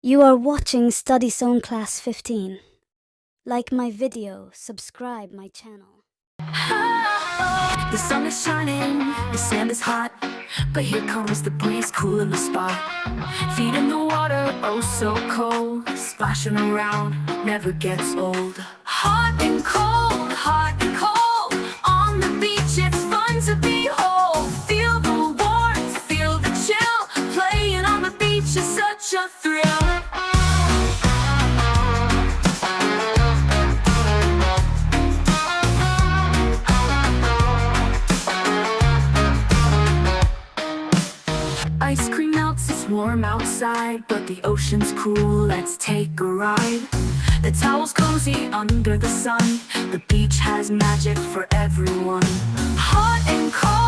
You are watching Study Zone Class 15. Like my video, subscribe my channel. The sun is shining, the sand is hot, but here comes the breeze cooling the spot. Feet in the water, oh so cold, splashing around, never gets old. Hot and cold, on the beach it's fun to behold. Feel the warmth, feel the chill, playing on the beach is such a thrill. Ice cream melts, it's warm outside, but the ocean's cool, let's take a ride. The towel's cozy under the sun, the beach has magic for everyone. Hot and cold,